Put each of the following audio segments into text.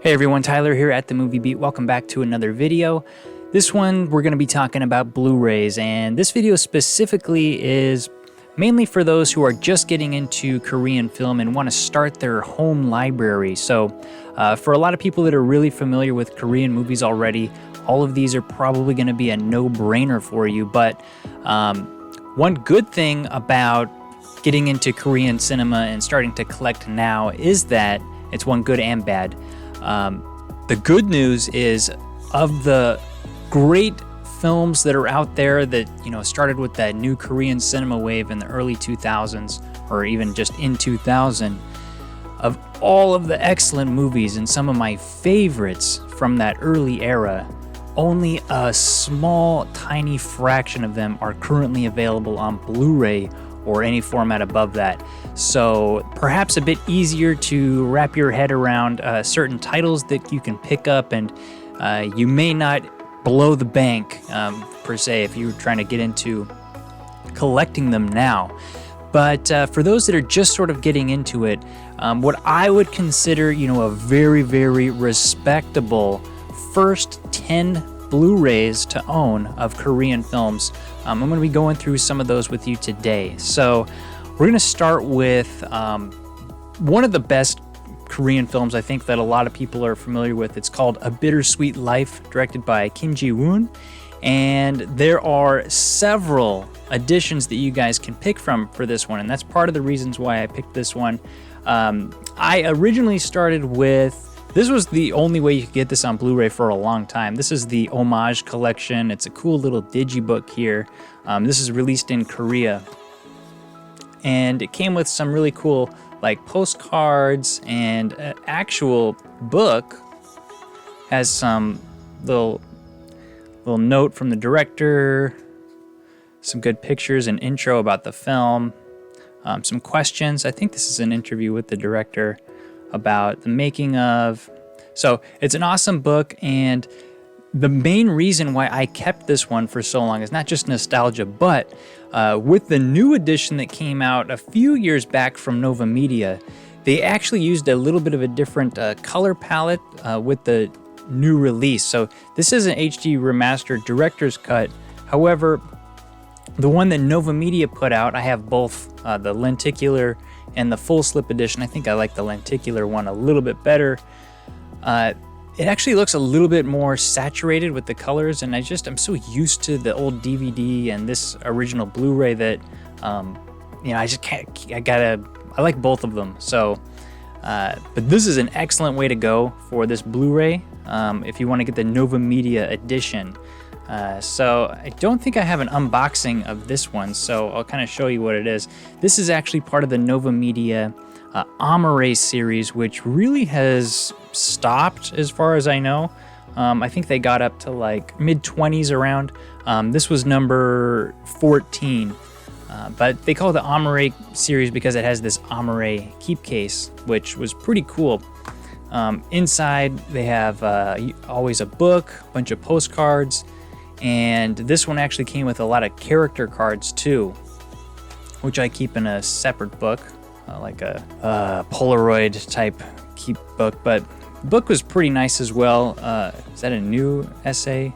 Hey everyone, Tyler here at The Movie Beat. Welcome back to another video. This one we're going to be talking about Blu-rays, and this video specifically is mainly for those who are just getting into Korean film and want to start their home library. So for a lot of people that are really familiar with Korean movies already, all of these are probably going to be a no-brainer for you. But one good thing about getting into Korean cinema and starting to collect now is that it's one good and bad. The good news is, of the great films that are out there that, started with that new Korean cinema wave in the early 2000s, or even just in 2000, of all of the excellent movies and some of my favorites from that early era, only a small, tiny fraction of them are currently available on Blu-ray or any format above that. So perhaps a bit easier to wrap your head around certain titles that you can pick up, and you may not blow the bank per se if you're trying to get into collecting them now. But for those that are just sort of getting into it, what I would consider, a very, very respectable first 10 Blu-rays to own of Korean films. I'm going to be going through some of those with you today. So we're going to start with one of the best Korean films I think that a lot of people are familiar with. It's called A Bittersweet Life, directed by Kim Ji-woon. And there are several editions that you guys can pick from for this one, and that's part of the reasons why I picked this one. I originally started with, this was the only way you could get this on Blu-ray for a long time. This is the Homage collection. It's a cool little digibook here. This is released in Korea. And it came with some really cool postcards, and an actual book has some little note from the director, some good pictures and intro about the film, some questions. I think this is an interview with the director about the making of. So it's an awesome book, and the main reason why I kept this one for so long is not just nostalgia, but with the new edition that came out a few years back from Nova Media, they actually used a little bit of a different color palette with the new release. So this is an HD remastered director's cut. However, the one that Nova Media put out, I have both the lenticular and the full slip edition. I think I like the lenticular one a little bit better. It actually looks a little bit more saturated with the colors, and I'm so used to the old DVD and this original Blu-ray that, I just can't, I like both of them. So, but this is an excellent way to go for this Blu-ray if you want to get the Nova Media edition. So I don't think I have an unboxing of this one, so I'll kind of show you what it is. This is actually part of the Nova Media Amore series, which really has stopped as far as I know. I think they got up to mid-20s around. This was number 14, but they call it the Amore series because it has this Amore keep case, which was pretty cool. Inside they have always a book, a bunch of postcards, and this one actually came with a lot of character cards too, which I keep in a separate book, like a Polaroid type keep book. But the book was pretty nice as well. Is that a new essay?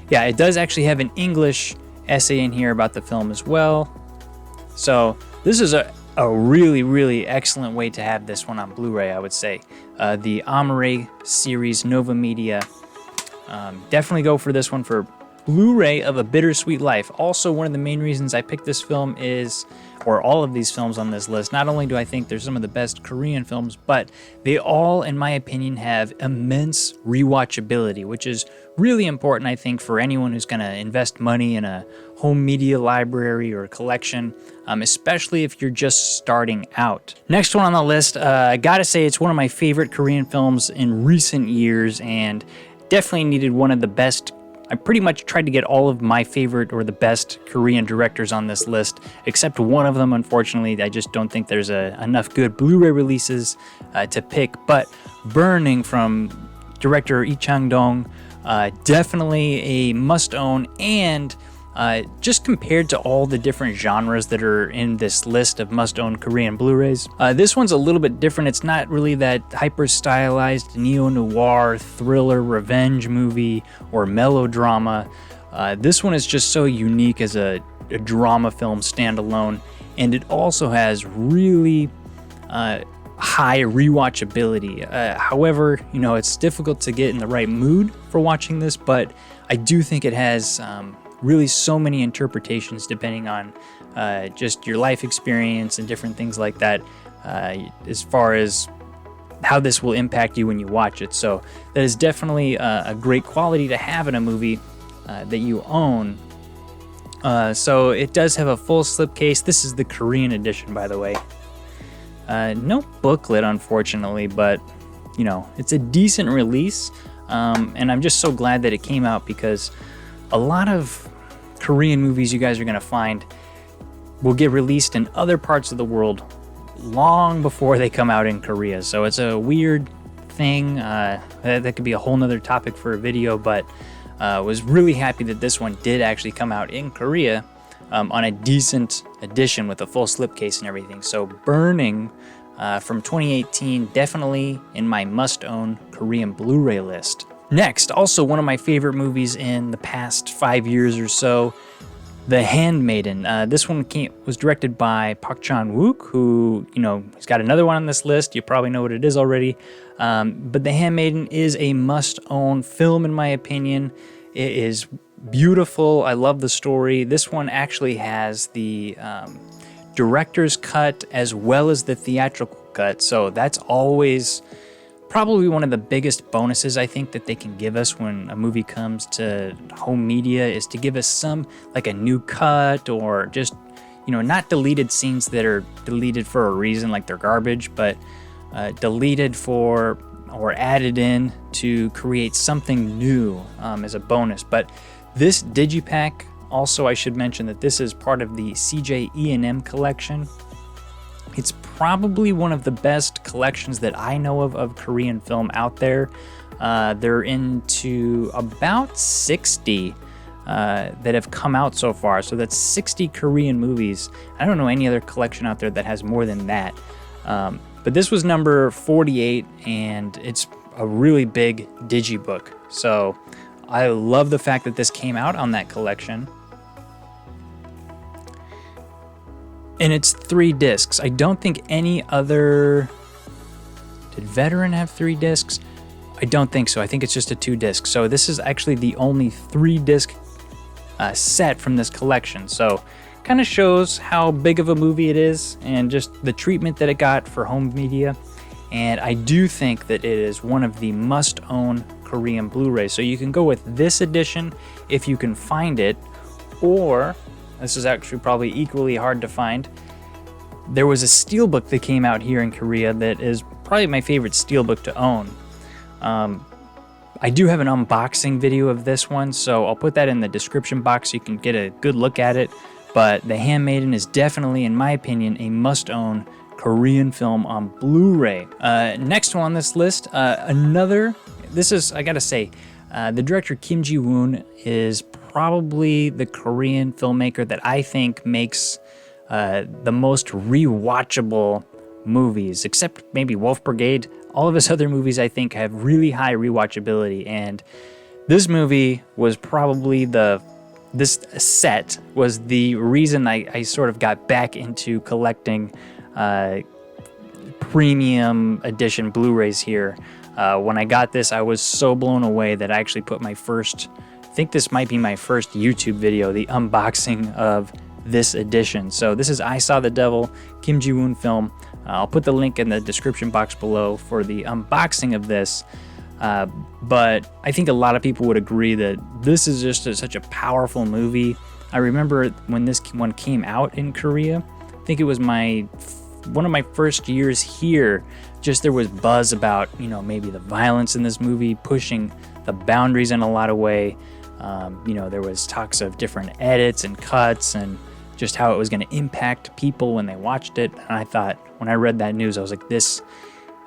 Yeah, it does actually have an English essay in here about the film as well. So this is a really, really excellent way to have this one on Blu-ray, I would say. The Amore series, Nova Media. Definitely go for this one for Blu-ray of A Bittersweet Life. Also, one of the main reasons I picked this film is, or all of these films on this list, not only do I think they're some of the best Korean films, but they all, in my opinion, have immense rewatchability, which is really important, I think, for anyone who's going to invest money in a home media library or collection, especially if you're just starting out. Next one on the list, I gotta say it's one of my favorite Korean films in recent years, and definitely needed one of the best. I pretty much tried to get all of my favorite or the best Korean directors on this list, except one of them, unfortunately. I just don't think there's enough good Blu-ray releases to pick. But Burning from director Lee Chang-dong, definitely a must-own, and Just compared to all the different genres that are in this list of must-own Korean Blu-rays, this one's a little bit different. It's not really that hyper-stylized neo-noir thriller revenge movie or melodrama. This one is just so unique as a drama film standalone, and it also has really high rewatchability. However, it's difficult to get in the right mood for watching this, but I do think it has really so many interpretations depending on just your life experience and different things like that, as far as how this will impact you when you watch it. So that is definitely a great quality to have in a movie that you own. So it does have a full slipcase. This is the Korean edition, by the way. No booklet, unfortunately, but it's a decent release, and I'm just so glad that it came out, because a lot of Korean movies you guys are going to find will get released in other parts of the world long before they come out in Korea. So it's a weird thing. That could be a whole nother topic for a video, but was really happy that this one did actually come out in Korea on a decent edition with a full slipcase and everything. So Burning from 2018, definitely in my must-own Korean Blu-ray list. Next, also one of my favorite movies in the past 5 years or so, The Handmaiden. This one was directed by Park Chan-wook, who, he's got another one on this list. You probably know what it is already. But The Handmaiden is a must-own film, in my opinion. It is beautiful. I love the story. This one actually has the director's cut as well as the theatrical cut. So that's always probably one of the biggest bonuses I think that they can give us when a movie comes to home media, is to give us some, like a new cut, or just, not deleted scenes that are deleted for a reason, like they're garbage, but deleted for or added in to create something new as a bonus. But this digipack, also I should mention that this is part of the CJ E&M collection. It's probably one of the best collections that I know of Korean film out there. They're into about 60 that have come out so far. So that's 60 Korean movies. I don't know any other collection out there that has more than that. But this was number 48, and it's a really big digibook. So I love the fact that this came out on that collection. And it's 3 discs. I don't think any other... Did Veteran have 3 discs? I don't think so. I think it's just a 2 disc. So this is actually the only 3 disc set from this collection. So kind of shows how big of a movie it is and just the treatment that it got for home media. And I do think that it is one of the must-own Korean Blu-rays. So you can go with this edition if you can find it, or... this is actually probably equally hard to find. There was a steelbook that came out here in Korea that is probably my favorite steelbook to own. I do have an unboxing video of this one, so I'll put that in the description box so you can get a good look at it. But The Handmaiden is definitely, in my opinion, a must-own Korean film on Blu-ray. Next one on this list, this is, I gotta say, the director Kim Ji-woon is probably the Korean filmmaker that I think makes the most rewatchable movies, except maybe Wolf Brigade. All of his other movies, I think, have really high rewatchability, and this movie was probably this set was the reason I sort of got back into collecting premium edition Blu-rays here. When I got this, I was so blown away that I actually put I think this might be my first YouTube video, the unboxing of this edition. So this is I Saw the Devil, Kim Ji-woon film. I'll put the link in the description box below for the unboxing of this. But I think a lot of people would agree that this is just such a powerful movie. I remember when this one came out in Korea, I think it was one of my first years here. Just there was buzz about, maybe the violence in this movie, pushing the boundaries in a lot of way. There was talks of different edits and cuts and just how it was going to impact people when they watched it. And I thought, when I read that news, I was like, this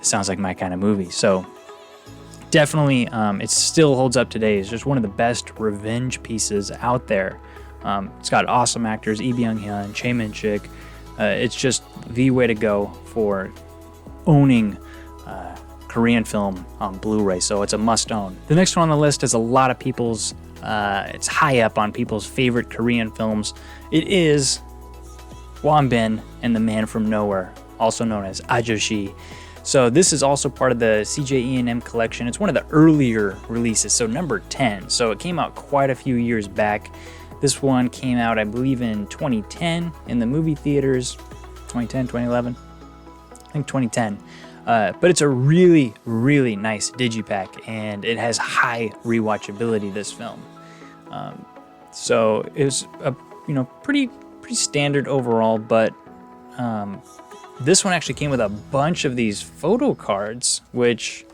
sounds like my kind of movie. So definitely, it still holds up today. It's just one of the best revenge pieces out there. It's got awesome actors, Lee Byung-hyun, Chae Min-sik. It's just the way to go for owning Korean film on Blu-ray, so it's a must-own. The next one on the list is a lot of people's, it's high up on people's favorite Korean films. It is Won Bin and the Man from Nowhere, also known as Ajoshi. So this is also part of the CJ E&M collection. It's one of the earlier releases, so number 10. So it came out quite a few years back. This one came out, I believe, in 2010 in the movie theaters. 2010, 2011? I think 2010. But it's a really, really nice digipack, and it has high rewatchability, this film. So it was a pretty standard overall, but this one actually came with a bunch of these photo cards, which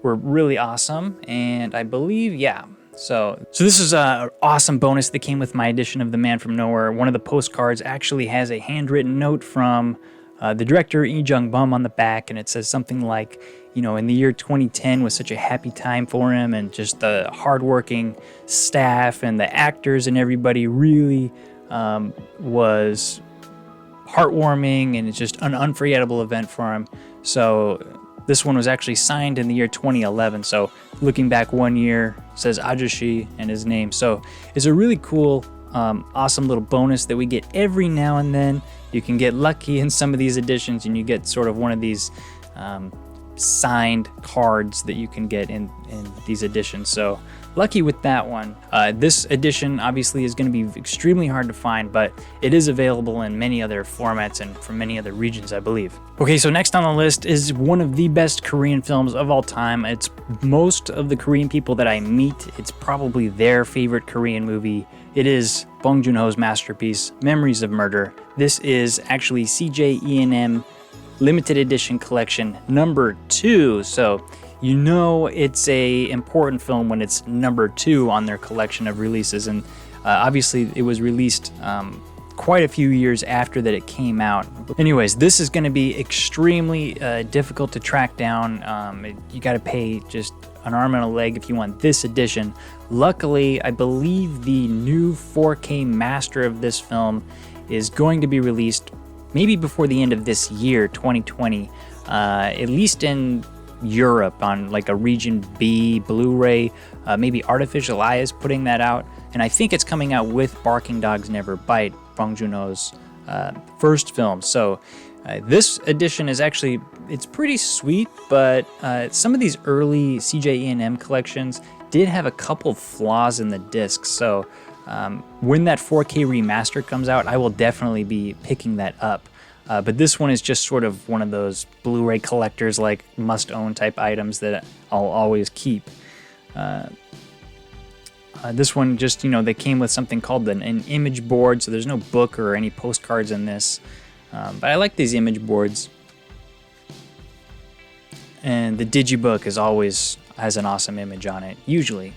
were really awesome, and I believe, yeah. So this is an awesome bonus that came with my edition of The Man from Nowhere. One of the postcards actually has a handwritten note from the director, Lee Jung-bum, on the back, and it says something like, in the year 2010 was such a happy time for him, and just the hardworking staff and the actors and everybody really was heartwarming, and it's just an unforgettable event for him. So this one was actually signed in the year 2011. So looking back 1 year, says Ajoshi and his name. So it's a really cool, awesome little bonus that we get every now and then. You can get lucky in some of these editions, and you get sort of one of these signed cards that you can get in these editions. So lucky with that one. This edition obviously is going to be extremely hard to find, but it is available in many other formats and from many other regions, I believe. Okay, so next on the list is one of the best Korean films of all time. It's most of the Korean people that I meet, it's probably their favorite Korean movie. It is Bong Joon-ho's masterpiece, Memories of Murder. This is actually CJ E&M limited edition collection number 2. So it's a important film when it's number 2 on their collection of releases, and obviously it was released quite a few years after that it came out. Anyways, this is going to be extremely difficult to track down. You got to pay just an arm and a leg if you want this edition. Luckily, I believe the new 4K master of this film is going to be released maybe before the end of this year, 2020, at least in Europe on like a Region B Blu-ray. Maybe Artificial Eye is putting that out, and I think it's coming out with Barking Dogs Never Bite, Bong Joon-ho's first film. So this edition is actually, it's pretty sweet, but some of these early CJ E&M collections did have a couple flaws in the discs. So when that 4K remaster comes out, I will definitely be picking that up. But this one is just sort of one of those Blu-ray collectors, like must-own type items that I'll always keep. This one just, they came with something called an image board, so there's no book or any postcards in this. But I like these image boards. And the digibook is always has an awesome image on it, usually.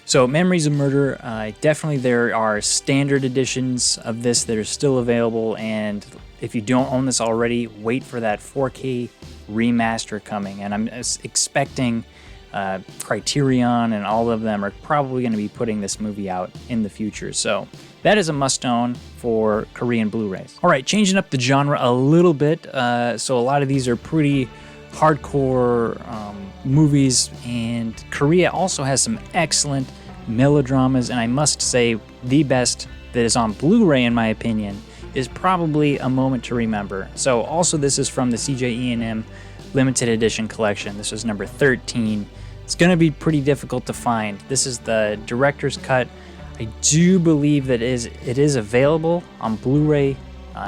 So Memories of Murder, definitely there are standard editions of this that are still available, and if you don't own this already, wait for that 4K remaster coming. And I'm expecting Criterion and all of them are probably going to be putting this movie out in the future. So that is a must-own for Korean Blu-rays. All right, changing up the genre a little bit. So a lot of these are pretty hardcore movies, and Korea also has some excellent melodramas, and I must say the best that is on Blu-ray, in my opinion, is probably A Moment to Remember. So also this is from the CJ E&M limited edition collection. This is number 13. It's going to be pretty difficult to find. This is the director's cut. I do believe that it is available on Blu-ray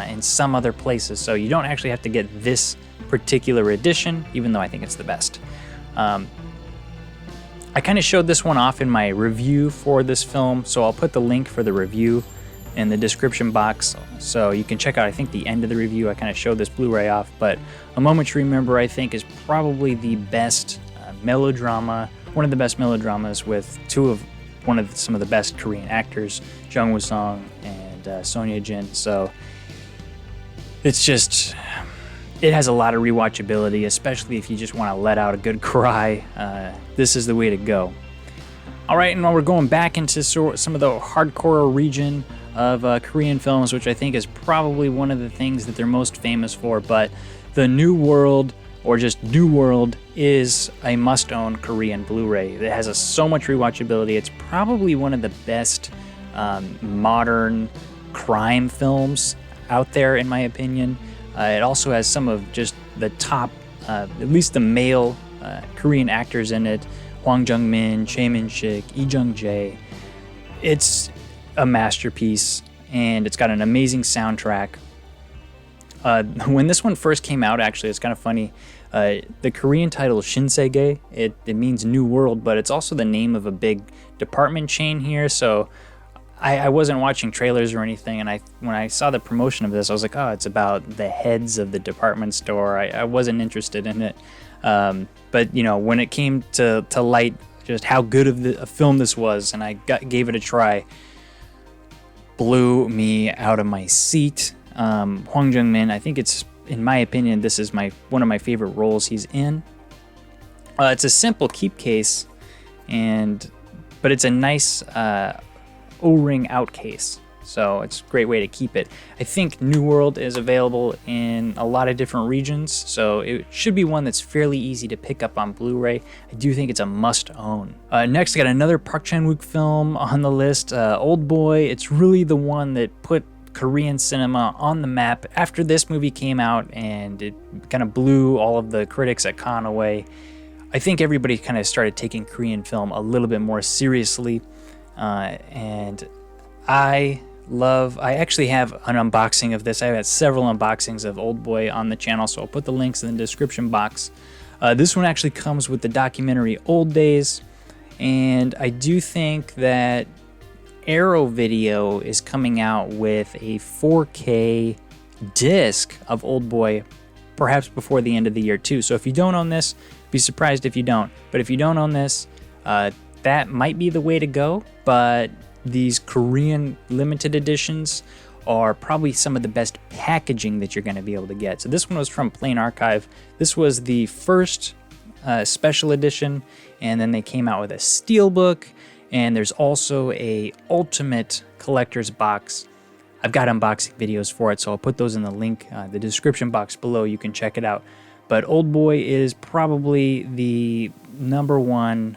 in some other places, so you don't actually have to get this particular edition, even though I think it's the best. I kind of showed this one off in my review for this film, so I'll put the link for the review in the description box, so you can check out, I think, the end of the review. I kind of showed this Blu-ray off, but A Moment to Remember, I think, is probably the best melodrama, one of the best melodramas, with some of the best Korean actors, Jung Woo-sung and Son Ye-jin. So it's just, it has a lot of rewatchability, especially if you just want to let out a good cry. This is the way to go. All right, and now we're going back into some of the hardcore region of Korean films, which I think is probably one of the things that they're most famous for, but the New World, or just New World, is a must-own Korean Blu-ray. It has so much rewatchability. It's probably one of the best modern crime films out there, in my opinion. It also has some of just the top, at least the male Korean actors in it. Hwang Jung-min, Chae Min-sik, Lee Jung-jae. It's a masterpiece, and it's got an amazing soundtrack. When this one first came out, actually, it's kind of funny. The Korean title Shinsegae, it means New World, but it's also the name of a big department chain here. So I wasn't watching trailers or anything, and when I saw the promotion of this, I was like, oh, it's about the heads of the department store. I wasn't interested in it. But you know, when it came to light, just how good of a film this was, and I gave it a try, blew me out of my seat. Hwang Jung-min, I think it's, in my opinion, this is one of my favorite roles he's in. It's a simple keep case, but it's a nice O-ring out case. So it's a great way to keep it. I think New World is available in a lot of different regions, so it should be one that's fairly easy to pick up on Blu-ray. I do think it's a must-own. Next, I got another Park Chan-wook film on the list, Old Boy. It's really the one that put Korean cinema on the map after this movie came out, and it kind of blew all of the critics at Cannes away. I think everybody kind of started taking Korean film a little bit more seriously, and I actually have an unboxing of this. I've had several unboxings of Old Boy on the channel, so I'll put the links in the description box. This one actually comes with the documentary Old Days, and I do think that Arrow Video is coming out with a 4K disc of Old Boy, perhaps before the end of the year too. So if you don't own this, be surprised if you don't. But if you don't own this, that might be the way to go. But these Korean limited editions are probably some of the best packaging that you're going to be able to get. So this one was from Plain Archive. This was the first special edition, and then they came out with a steelbook, and there's also a ultimate collector's box. I've got unboxing videos for it, so I'll put those in the link, the description box below. You can check it out. But Old Boy is probably the #1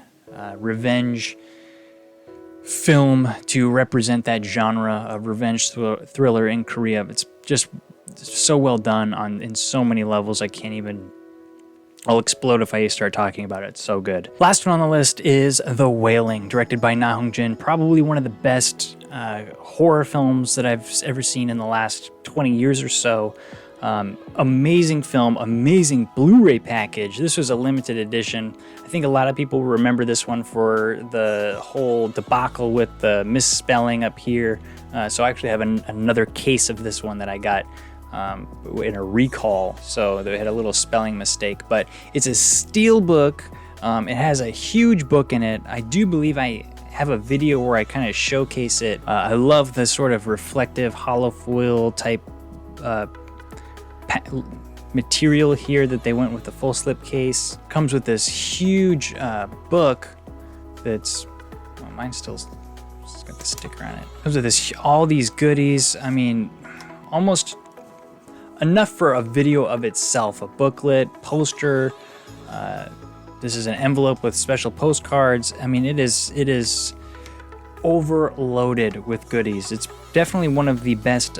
revenge film to represent that genre of revenge thriller in Korea. It's just so well done in so many levels. I'll explode if I start talking about it. It's so good. Last one on the list is The Wailing, directed by Na Hong-jin. Probably one of the best horror films that I've ever seen in the last 20 years or so. Amazing film, amazing Blu-ray package. This was a limited edition. I think a lot of people remember this one for the whole debacle with the misspelling up here. So I actually have another case of this one that I got in a recall. So they had a little spelling mistake, but it's a steel book. It has a huge book in it. I do believe I have a video where I kind of showcase it. I love the sort of reflective hollow foil type material here that they went with the full slip case. Comes with this huge book that's, well, mine's still got the sticker on it. Comes with all these goodies. I mean, almost enough for a video of itself. A booklet, poster. This is an envelope with special postcards. I mean, it is overloaded with goodies. It's definitely one of the best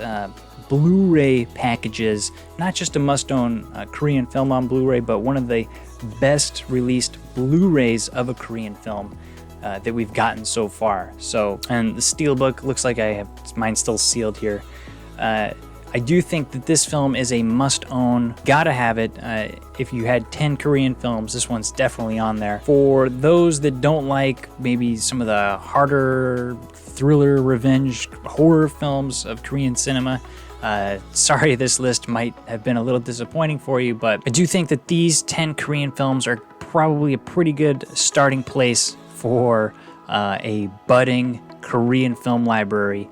Blu-ray packages, not just a must-own Korean film on Blu-ray, but one of the best released Blu-rays of a Korean film that we've gotten so far. So, and the steelbook looks like I have mine still sealed here. I do think that this film is a must-own. Gotta have it. If you had 10 Korean films, this one's definitely on there. For those that don't like maybe some of the harder thriller, revenge, horror films of Korean cinema, sorry this list might have been a little disappointing for you, but I do think that these 10 Korean films are probably a pretty good starting place for a budding Korean film library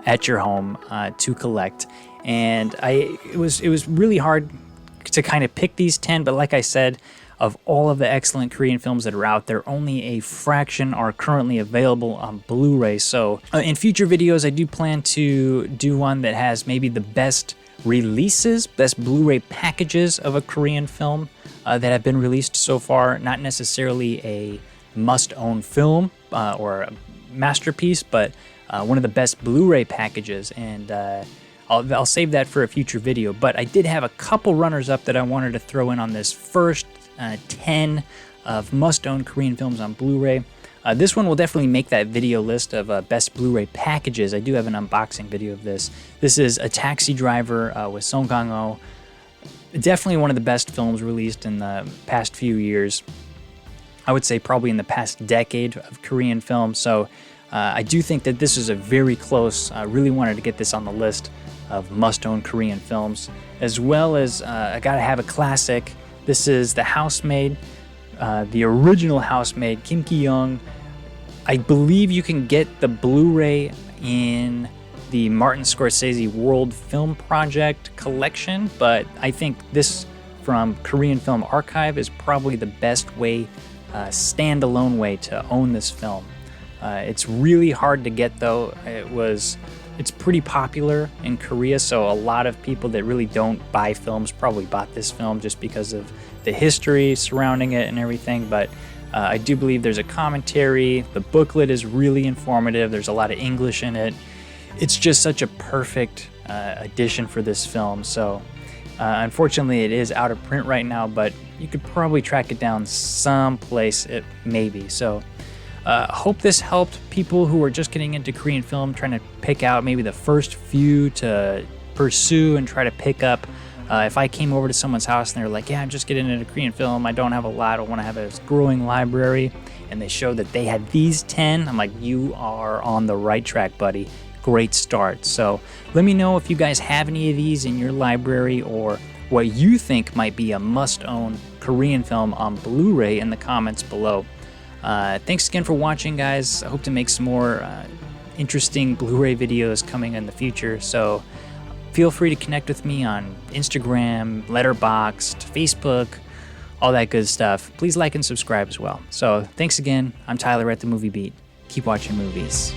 at your home to collect. And it was really hard to kind of pick these 10, but like I said, of all of the excellent Korean films that are out there, only a fraction are currently available on Blu-ray. So in future videos, I do plan to do one that has maybe the best releases, best Blu-ray packages of a Korean film that have been released so far. Not necessarily a must-own film or a masterpiece, but one of the best Blu-ray packages, and I'll save that for a future video. But I did have a couple runners-up that I wanted to throw in on this first 10 of must-own Korean films on Blu-ray. This one will definitely make that video list of best Blu-ray packages. I do have an unboxing video of this. This is A Taxi Driver with Song Kang-ho. Definitely one of the best films released in the past few years. I would say probably in the past decade of Korean film. So I do think that this is a very close. I really wanted to get this on the list of must-own Korean films, as well as I gotta have a classic. This is The Housemaid, the original Housemaid, Kim Ki-young. I believe you can get the Blu-ray in the Martin Scorsese World Film Project collection, but I think this from Korean Film Archive is probably the best way, standalone way to own this film. It's really hard to get though. It's pretty popular in Korea, so a lot of people that really don't buy films probably bought this film just because of the history surrounding it and everything. But I do believe there's a commentary. The booklet is really informative. There's a lot of English in it. It's just such a perfect addition for this film. So unfortunately, it is out of print right now, but you could probably track it down someplace, maybe. So hope this helped people who are just getting into Korean film, trying to pick out maybe the first few to pursue and try to pick up. If I came over to someone's house and they're like, yeah, I'm just getting into Korean film, I don't have a lot, I want to have a growing library, and they showed that they had these 10, I'm like, you are on the right track, buddy. Great start. So let me know if you guys have any of these in your library or what you think might be a must-own Korean film on Blu-ray in the comments below. Thanks again for watching, guys. I hope to make some more interesting Blu-ray videos coming in the future. So feel free to connect with me on Instagram, Letterboxd, Facebook, all that good stuff. Please like and subscribe as well. So thanks again. I'm Tyler at The Movie Beat. Keep watching movies.